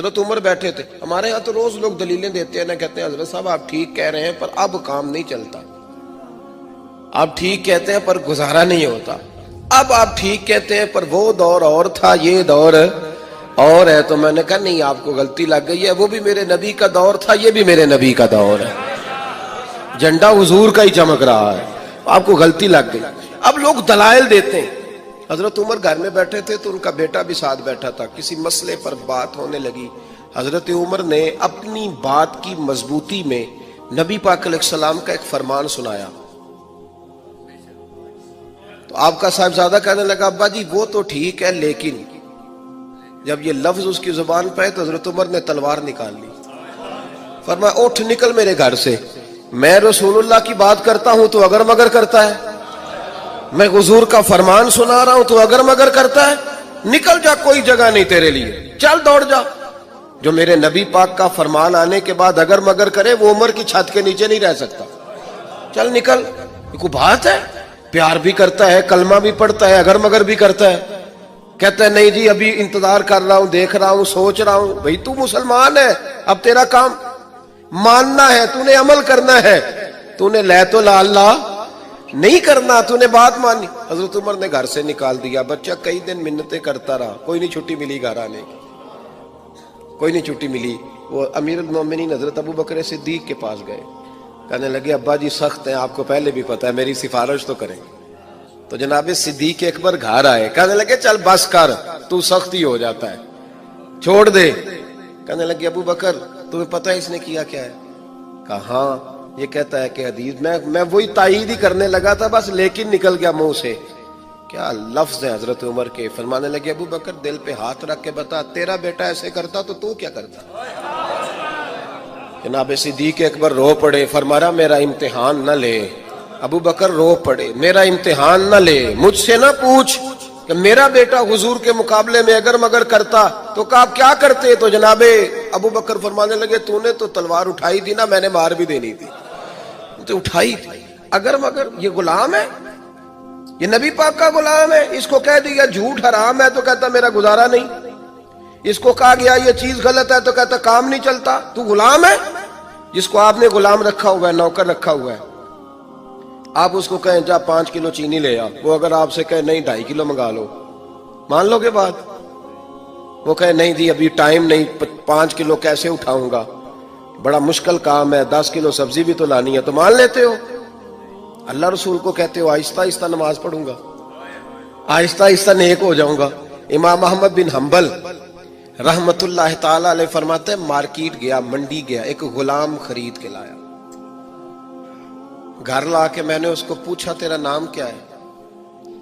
حضرت عمر بیٹھے تھے. ہمارے ہاں تو روز لوگ دلیلیں دیتے ہیں نا, کہتے ہیں حضرت صاحب آپ ٹھیک کہہ رہے ہیں پر اب کام نہیں چلتا, آپ ٹھیک کہتے ہیں پر گزارا نہیں ہوتا, اب آپ ٹھیک کہتے ہیں پر وہ دور اور تھا یہ دور اور ہے. تو میں نے کہا نہیں, آپ کو غلطی لگ گئی ہے, وہ بھی میرے نبی کا دور تھا یہ بھی میرے نبی کا دور ہے, جھنڈا حضور کا ہی چمک رہا ہے, آپ کو غلطی لگ گئی. اب لوگ دلائل دیتے ہیں. حضرت عمر گھر میں بیٹھے تھے تو ان کا بیٹا بھی ساتھ بیٹھا تھا, کسی مسئلے پر بات ہونے لگی. حضرت عمر نے اپنی بات کی مضبوطی میں نبی پاک علیہ السلام کا ایک فرمان سنایا. تو آپ کا صاحبزادہ کہنے لگا ابا جی وہ تو ٹھیک ہے, لیکن جب یہ لفظ اس کی زبان پہ تو حضرت عمر نے تلوار نکال لی. فرمایا اٹھ نکل میرے گھر سے, میں رسول اللہ کی بات کرتا ہوں تو اگر مگر کرتا ہے, میں حضور کا فرمان سنا رہا ہوں تو اگر مگر کرتا ہے, نکل جا, کوئی جگہ نہیں تیرے لیے, چل دوڑ جا. جو میرے نبی پاک کا فرمان آنے کے بعد اگر مگر کرے وہ عمر کی چھت کے نیچے نہیں رہ سکتا, چل نکل. یہ کوئی بات ہے, پیار بھی کرتا ہے, کلمہ بھی پڑھتا ہے, اگر مگر بھی کرتا ہے. کہتا ہے نہیں جی ابھی انتظار کر رہا ہوں, دیکھ رہا ہوں, سوچ رہا ہوں. بھئی تو مسلمان ہے, اب تیرا کام ماننا ہے, تو نے عمل کرنا ہے, تو نے لے تو لا اللہ نہیں کرنا, تو نے بات مانی. حضرت عمر نے گھر سے نکال دیا. بچہ کئی دن منتیں کرتا رہا, کوئی نہیں چھٹی ملی گھر آنے کی, کوئی نہیں چھٹی ملی. وہ امیر المومنین حضرت ابو بکر صدیق کے پاس گئے, کہنے لگے ابا جی سخت ہیں, آپ کو پہلے بھی پتا ہے, میری سفارش تو کریں. تو جناب صدیق اکبر گھر آئے, کہنے لگے چل بس کر, تو سخت ہی ہو جاتا ہے, چھوڑ دے. کہنے لگے ابو بکر تمہیں پتہ ہے اس نے کیا کیا ہے؟ کہا ہاں, یہ کہتا ہے کہ حدیث میں وہی تائید ہی کرنے لگا تھا بس, لیکن نکل گیا منہ سے. کیا لفظ ہے حضرت عمر کے. فرمانے لگے ابو بکر دل پہ ہاتھ رکھ کے بتا, تیرا بیٹا ایسے کرتا تو کیا کرتا؟ جناب صدیق اکبر رو پڑے. فرمایا میرا امتحان نہ لے. ابو بکر رو پڑے, میرا امتحان نہ لے, مجھ سے نہ پوچھ کہ میرا بیٹا حضور کے مقابلے میں اگر مگر کرتا تو آپ کیا کرتے. تو جناب ابو بکر فرمانے لگے تو نے تو تلوار اٹھائی تھی نا, میں نے مار بھی دینی تھی, تو اٹھائی تھی. اگر مگر یہ غلام ہے, یہ نبی پاک کا غلام ہے, اس کو کہہ دیا جھوٹ حرام ہے تو کہتا میرا گزارا نہیں, اس کو کہا گیا یہ چیز غلط ہے تو کہتا کام نہیں چلتا. تو غلام ہے, جس کو آپ نے غلام رکھا ہوا ہے, نوکر رکھا ہوا ہے, آپ اس کو کہیں جا 5 کلو چینی لے آ, وہ اگر آپ سے کہے نہیں 2.5 کلو منگا لو, مان لو گے بات؟ وہ کہے نہیں جی ابھی ٹائم نہیں, 5 کلو کیسے اٹھاؤں گا, بڑا مشکل کام ہے, 10 کلو سبزی بھی تو لانی ہے, تو مان لیتے ہو. اللہ رسول کو کہتے ہو آہستہ آہستہ نماز پڑھوں گا, آہستہ آہستہ نیک ہو جاؤں گا. امام احمد بن حنبل رحمت اللہ تعالی علیہ فرماتے ہیں مارکیٹ گیا, منڈی گیا, ایک غلام خرید کے لایا. گھر لا کے میں نے اس کو پوچھا تیرا نام کیا ہے؟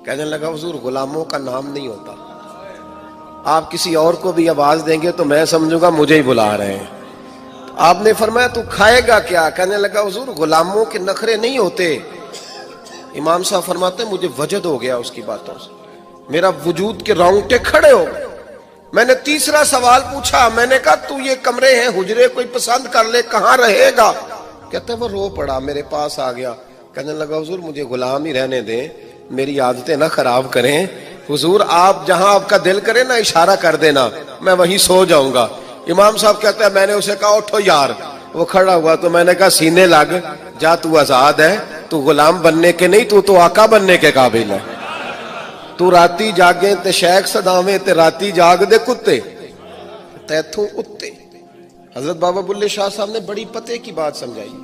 کہنے لگا حضور غلاموں کا نام نہیں ہوتا, آپ کسی اور کو بھی آواز دیں گے تو میں سمجھوں گا مجھے ہی بلا رہے ہیں. آپ نے فرمایا تو کھائے گا کیا؟ کہنے لگا حضور غلاموں کے نخرے نہیں ہوتے. امام صاحب فرماتے ہیں مجھے وجد ہو گیا اس کی باتوں سے, میرا وجود کے رونگٹے کھڑے ہو گئے. میں نے تیسرا سوال پوچھا, میں نے کہا تو یہ کمرے ہیں حجرے کوئی پسند کر لے, کہاں رہے گا؟ کہتے ہیں وہ رو پڑا, میرے پاس آ گیا. کہنے لگا حضور مجھے غلام ہی رہنے دیں, میری عادتیں نہ خراب کریں. حضور آپ جہاں آپ کا دل کرے نا اشارہ کر دینا, میں وہیں سو جاؤں گا. امام صاحب کہتے ہیں میں نے اسے کہا اٹھو یار. وہ کھڑا ہوا تو میں نے کہا سینے لگ جا, تو آزاد ہے, تو غلام بننے کے نہیں, تو آقا بننے کے قابل ہے. تو راتی جاگیں تے شیخ صداویں تے راتی جاگ دے کتے تیتھوں اتے. حضرت بابا بلے شاہ صاحب نے بڑی پتے کی بات سمجھائی.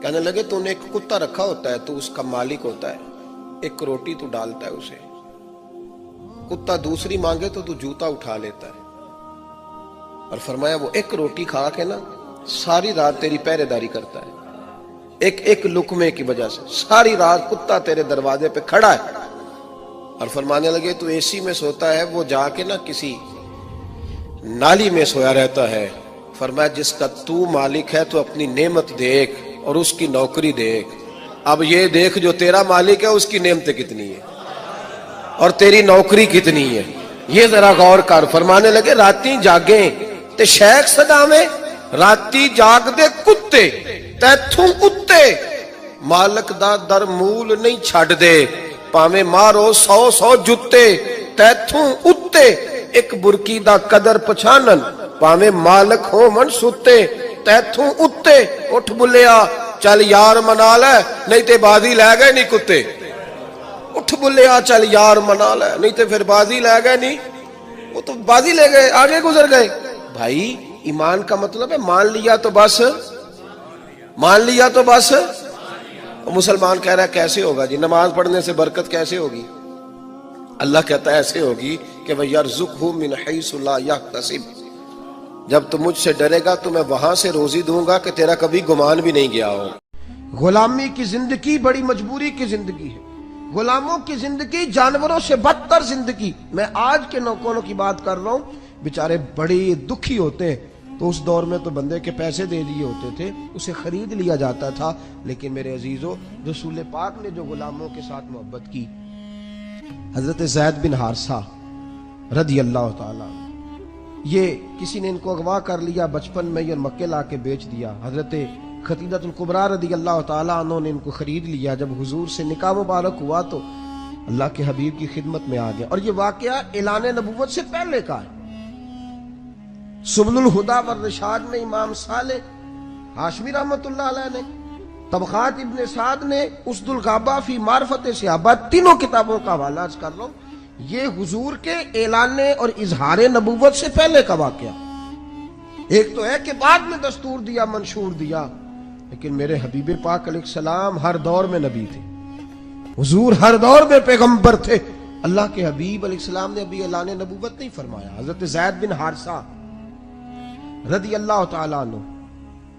کہنے لگے تو نے ایک کتا رکھا ہوتا ہے, تو اس کا مالک ہوتا ہے, ایک روٹی تو ڈالتا ہے اسے, کتا دوسری مانگے تو جوتا اٹھا لیتا ہے. اور فرمایا وہ ایک روٹی کھا کے نا ساری رات تیری پہرے داری کرتا ہے, ایک لقمے کی وجہ سے ساری رات کتا تیرے دروازے پہ کھڑا ہے. اور فرمانے لگے تو اے سی میں سوتا ہے, وہ جا کے نا کسی نالی میں سویا رہتا ہے. فرمایا جس کا تو مالک ہے تو اپنی نعمت دیکھ اور اس کی نوکری دیکھ. اب یہ دیکھ جو تیرا مالک ہے اس کی نعمتیں کتنی ہیں اور تیری نوکری کتنی ہے, یہ ذرا غور کر. فرمانے لگے راتی جاگیں تے شیخ صداویں, راتی جاگ دے کتے تیتھوں اتے, مالک دا در مول نہیں چھڑ دے, پاویں مارو 100 جتے تیتھوں اتے, ایک برکی دا قدر پچھانن ਭਾਵੇਂ ਮਾਲਕ ਹੋਵਣ ਸੁੱਤੇ ਤੈਥੋਂ ਉੱਤੇ ਉੱਠ ਬੁੱਲਿਆ ਚੱਲ ਯਾਰ ਮਨਾ ਲੈ ਨਹੀਂ ਤੇ ਬਾਜ਼ੀ ਲੈ ਗਏ ਨਹੀਂ ਕੁੱਤੇ उठ बुलिया चल यार मना ले नहीं तो फिर बाजी ले गए नहीं वो तो बाजी ले गए आगे गुजर गए भाई ईमान का मतलब है मान लिया तो बस मुसलमान कह रहा है कैसे होगा जी नमाज पढ़ने से बरकत कैसे होगी अल्लाह कहता है ऐसे होगी कि वह यरज़ुक़हु मिन हैसु ला यहतसिब जब तू मुझसे डरेगा तो मैं वहां से रोजी दूंगा कि तेरा कभी गुमान भी नहीं गया हो। गुलामी की जिंदगी बड़ी मजबूरी की जिंदगी है, गुलामों की जिंदगी जानवरों से बदतर जिंदगी। मैं आज के नौकरों की बात कर रहा हूं, बेचारे बड़े दुखी होते हैं तो उस दौर में तो बंदे के पैसे दे दिए होते थे, उसे खरीद लिया जाता था। लेकिन मेरे अजीजों रसूल पाक ने जो गुलामों के साथ मोहब्बत की, हजरत ज़ैद बिन हारिसा रदी अल्लाह ताला, ये किसी ने इनको अगवा कर लिया बचपन में और मक्के ला के बेच दिया। हजरत खतीजतुल कुबरा रदी अल्लाह ताला अन्हा ने इनको खरीद लिया। जब हुजूर से निकाह मुबारक हुआ तो अल्लाह के हबीब की खिदमत में आ गया। और ये वाकया ऐलान नबुव्वत से पहले का है। सुबुल हुदा व रिशाद में इमाम साले हाशमी रहमतुल्लाह अलैह ने, तबक़ात इब्न साद ने, उसदुल गाबा फी मारफत सहाबा, तीनों किताबों का हवाला कर रहा हूं। ये हुजूर के ऐलान और इजहार नबुव्वत से पहले का वाकया। एक तो है कि बाद में दस्तूर दिया, मंशूर दिया, लेकिन मेरे हबीब पाक अलैहिस्सलाम हर दौर में नबी थे, हुजूर हर दौर में पैगंबर थे। अल्लाह के हबीब अलैहिस्सलाम ने अभी ऐलान नबुव्वत नहीं फरमाया। हजरत ज़ैद बिन हारिसा रदी अल्लाह ताला अन्हु,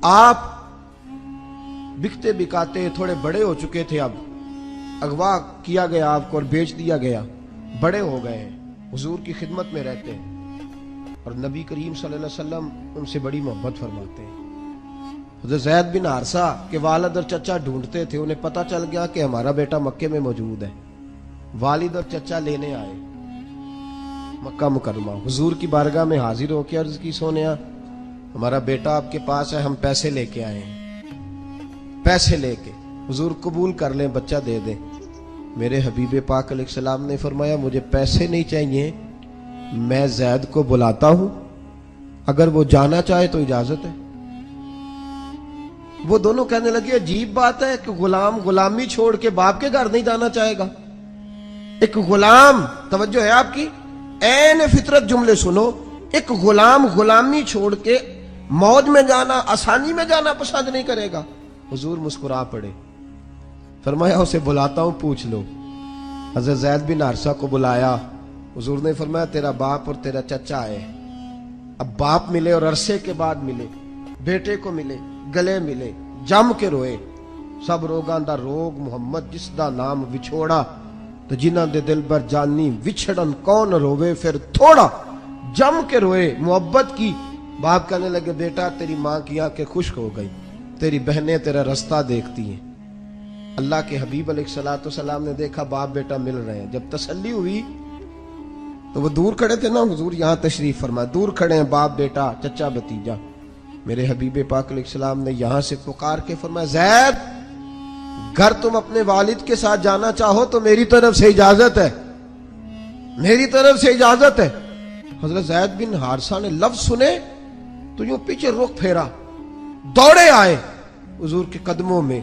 आप बिकते बिकाते थोड़े बड़े हो चुके थे, अब अगवा किया गया आपको और बेच दिया गया, बड़े हो गए हैं, हुजूर की खिदमत में रहते हैं और नबी करीम सल्लल्लाहु अलैहि वसल्लम उनसे बड़ी मोहब्बत फरमाते हैं। हज़रत ज़ैद बिन हारिसा के वालिद और चचा ढूंढते थे, उन्हें पता चल गया कि हमारा बेटा मक्के में मौजूद है। वालिद और चचा लेने आए मक्का मुकरमा, हुजूर की बारगाह में हाजिर होकर अर्ज की, सोनिया हमारा बेटा आपके पास है, हम पैसे लेके आए हैं, पैसे लेके हुजूर कबूल कर लें, बच्चा दे दें। मेरे हबीब पाक अलैहिस्सलाम ने फरमाया मुझे पैसे नहीं चाहिए, मैं ज़ैद को बुलाता हूं, अगर वो जाना चाहे तो इजाजत है। वो दोनों कहने लगे अजीब बात है कि गुलाम गुलामी छोड़ के बाप के घर नहीं जाना चाहेगा। एक गुलाम, तवज्जो है आपकी, ऐन फितरत जुमले सुनो, एक गुलाम गुलामी छोड़ के मौज में जाना, आसानी में जाना पसंद नहीं करेगा। हुजूर मुस्कुरा पड़े, फरमाया उसे बुलाता हूं, पूछ लो। हज़रत ज़ैद बिन हारिसा को बुलाया, हुजूर ने फरमाया तेरा बाप और तेरा चचा आए। अब बाप मिले और अरसे के बाद मिले, बेटे को मिले, गले मिले, जम के रोए। सब रोगां दा रोग मुहम्मद जिसदा नाम विछोड़ा, तो जिन्हां दे दिल भर जानी विछड़न कौन रोवे फिर थोड़ा। जम के रोए, मोहब्बत की। बाप कहने लगे बेटा तेरी माँ की आंखें खुश्क हो गई, तेरी बहनें तेरा रास्ता देखती हैं। अल्लाह के हबीब अलैहिस्सलाम ने देखा बाप बेटा मिल रहे हैं, जब तसल्ली हुई तो वो दूर खड़े थे ना, हुजूर यहाँ तशरीफ फरमा, दूर खड़े हैं बाप बेटा, चचा भतीजा। मेरे हबीब पाक अलैहिस्सलाम ने यहां से पुकार के फरमाया ज़ैद घर तुम अपने वालिद के साथ जाना चाहो तो मेरी तरफ से इजाजत है, मेरी तरफ से इजाजत है। हजरत ज़ैद बिन हारिसा ने लफ्ज सुने तो यूं पीछे रुख फेरा, दौड़े आए हुजूर के कदमों में,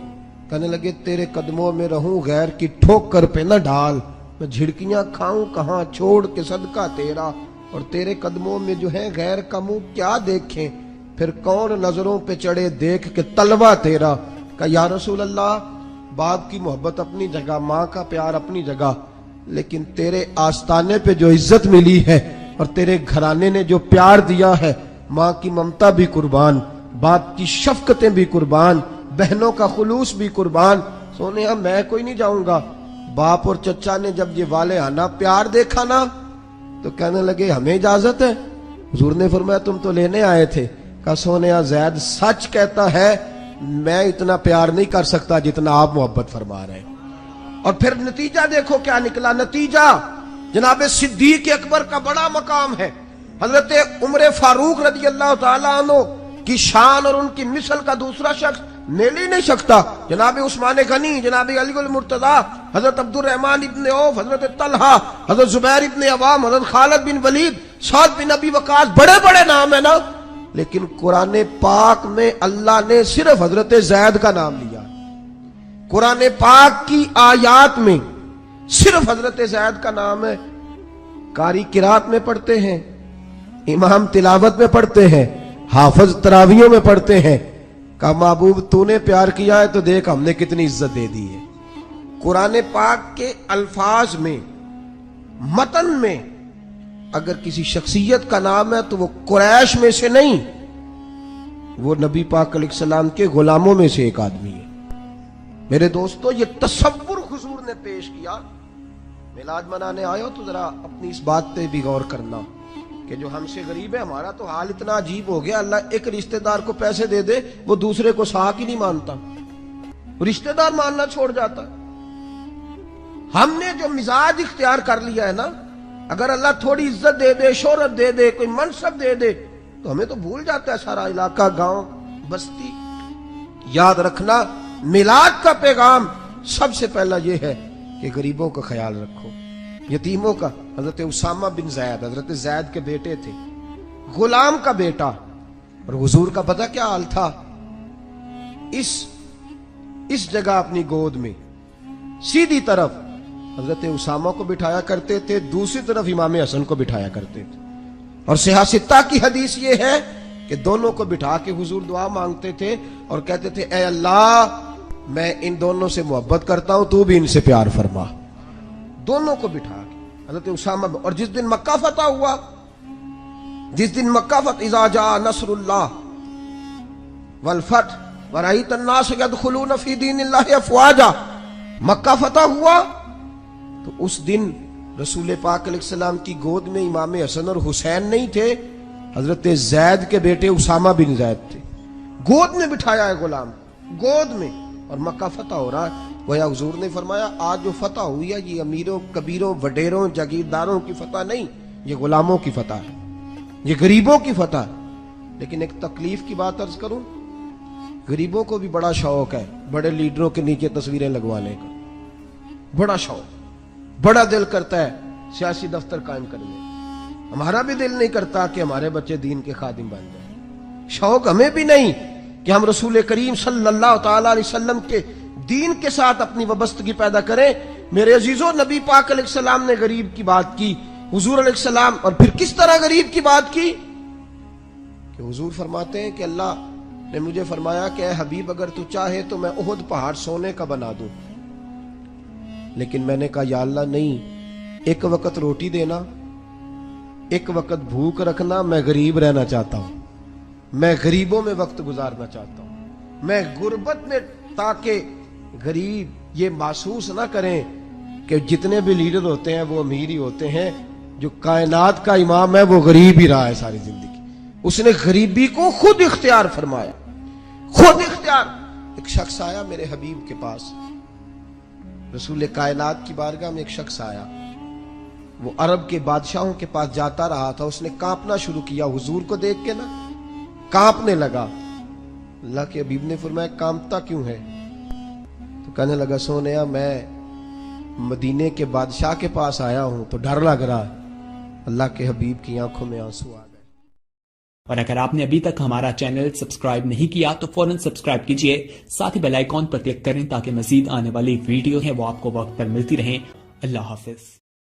कहने लगे तेरे कदमों में रहूं, गैर की ठोकर पे न डाल, मैं झिड़कियां खाऊं कहां छोड़ के सदका तेरा, और तेरे कदमों में जो है गैर का मुंह क्या देखें, फिर कौन नजरों पे चढ़े देख के तलवा तेरा। कहा या रसूल अल्लाह, बाप की मोहब्बत अपनी जगह, माँ का प्यार अपनी जगह, लेकिन तेरे आस्ताने पे जो इज्जत मिली है और तेरे घराने ने जो प्यार दिया है, माँ की ममता भी कुर्बान, बाप की शफकतें भी कुर्बान, बहनों का खुलूस भी कुर्बान। सोनिया मैं कोई नहीं जाऊंगा। बाप और चचा ने जब ये वाले आना प्यार देखा ना तो कहने लगे हमें इजाजत है। हुजूर ने फरमाया तुम तो लेने आए थे। कहा सोनिया ज़ैद सच कहता है, मैं इतना प्यार नहीं कर सकता जितना आप मोहब्बत फरमा रहे हैं। और फिर नतीजा देखो क्या निकला। नतीजा जनाब सिद्दीक अकबर का बड़ा मकाम है। हजरत उमर फारूक रज़ी अल्लाह ताला अन्हु की शान और उनकी मिसल का दूसरा शख्स मिल ही नहीं सकता। जनाब उस्मान गनी, जनाब अली मुर्तजा, हजरत अब्दुल रहमान इब्न औफ, हजरत तलहा, हजरत जुबैर इब्न अवाम, हजरत खालिद बिन वलीद, साद बिन अबी वकास, बड़े बड़े नाम है ना, लेकिन कुरान पाक में अल्लाह ने सिर्फ हजरत जैद का नाम लिया। कुरान पाक की आयात में सिर्फ हजरत जैद का नाम है। कारी किरात में पढ़ते हैं, इमाम तिलावत में पढ़ते हैं, हाफिज तरावियों में पढ़ते हैं। कहा महबूब तूने प्यार किया है तो देख हमने कितनी इज्जत दे दी है। कुरान पाक के अल्फाज में, मतन में अगर किसी शख्सियत का नाम है तो वो कुरैश में से नहीं, वो नबी पाक अलैहिस्सलाम के गुलामों में से एक आदमी है। मेरे दोस्तों, ये तसव्वुर हुजूर ने पेश किया। मिलाद मनाने आए हो तो जरा अपनी इस बात पे भी गौर करना कि जो हमसे गरीब है, हमारा तो हाल इतना अजीब हो गया, अल्लाह एक रिश्तेदार को पैसे दे दे, वो दूसरे को साक ही नहीं मानता, रिश्तेदार मानना छोड़ जाता। हमने जो मिजाज इख्तियार कर लिया है ना, अगर अल्लाह थोड़ी इज्जत दे दे, शोहरत दे दे, कोई मनसब दे दे, तो हमें तो भूल जाता है सारा इलाका, गांव, बस्ती। याद रखना, मिलाद का पैगाम सबसे पहला यह है कि गरीबों का ख्याल रखो, यतीमों का। हजरत उसामा बिन जैद, हजरत जैद के बेटे थे, गुलाम का बेटा, और हुजूर का पता क्या हाल था? इस जगह अपनी गोद में सीधी तरफ हजरत उसामा को बिठाया करते थे, दूसरी तरफ इमाम हसन को बिठाया करते थे। और सियासित्ता की हदीस ये है कि दोनों को बिठा के हुजूर दुआ मांगते थे और कहते थे, ए अल्लाह मैं इन दोनों से मोहब्बत करता हूं, तू भी इनसे प्यार फरमा। दोनों को बिठा के हजरत उसामा। और जिस दिन मक्का फतह हुआ, जिस दिन मक्का फतह, इज़ा जा नसरुल्लाह वल फतह व रअयत अन्नास यदखुलून फी दीनिल्लाहि अफ़वाजा, मक्का फतह हुआ तो उस दिन रसूल पाक अलैहिस्सलाम की गोद में इमाम हसन और हुसैन नहीं थे, हजरत जैद के बेटे उसामा बिन जैद थे। गोद में बिठाया है गुलाम, गोद में, और मक्का फतह हो रहा है। वह हुजूर ने फरमाया, आज जो फतह हुई है ये अमीरों, कबीरों, वडेरों, जागीरदारों की फतह नहीं, ये गुलामों की फतह है, ये गरीबों की फतह है। लेकिन एक तकलीफ की बात अर्ज करूं, गरीबों को भी बड़ा शौक है बड़े लीडरों के नीचे तस्वीरें लगवाने का, बड़ा शौक, बड़ा दिल करता है सियासी दफ्तर कायम करने। हमारा भी दिल नहीं करता कि हमारे बच्चे दीन के खादिम बन जाए। शौक हमें भी नहीं कि हम रसूल करीम सल्लल्लाहु ताला अलैहि वसल्लम के दीन के साथ अपनी वबस्तगी पैदा करें। मेरे अजीजों, नबी पाक अलैहिस्सलाम ने गरीब की बात की, हुजूर अलैहिस्सलाम, और फिर किस तरह गरीब की बात की कि हुजूर फरमाते हैं कि अल्लाह ने मुझे फरमाया कि हबीब अगर तू चाहे तो मैं उहद पहाड़ सोने का बना दूं। लेकिन मैंने कहा या अल्लाह नहीं, एक वक्त रोटी देना, एक वक्त भूख रखना, मैं गरीब रहना चाहता हूं, मैं गरीबों में वक्त गुजारना चाहता हूं, मैं गुर्बत में, ताकि गरीब ये महसूस ना करें कि जितने भी लीडर होते हैं वो अमीर ही होते हैं। जो कायनात का इमाम है वो गरीब ही रहा है सारी जिंदगी, उसने गरीबी को खुद इख्तियार फरमाया, खुद इख्तियार। एक शख्स आया मेरे हबीब के पास, रसूल कायनात की बारगाह में एक शख्स आया, वो अरब के बादशाहों के पास जाता रहा था, उसने कांपना शुरू किया, हुजूर को देख के ना कांपने लगा। अल्लाह के हबीब ने फरमाया कांपता क्यों है? तो कहने लगा, सोनिया मैं मदीने के बादशाह के पास आया हूं तो डर लग रहा है। अल्लाह के हबीब की आंखों में आंसू आ गए। और अगर आपने अभी तक हमारा चैनल सब्सक्राइब नहीं किया तो फौरन सब्सक्राइब कीजिए, साथ ही बेल आइकॉन पर क्लिक करें ताकि मजीद आने वाली वीडियो है वो आपको वक्त पर मिलती रहे। अल्लाह हाफिज।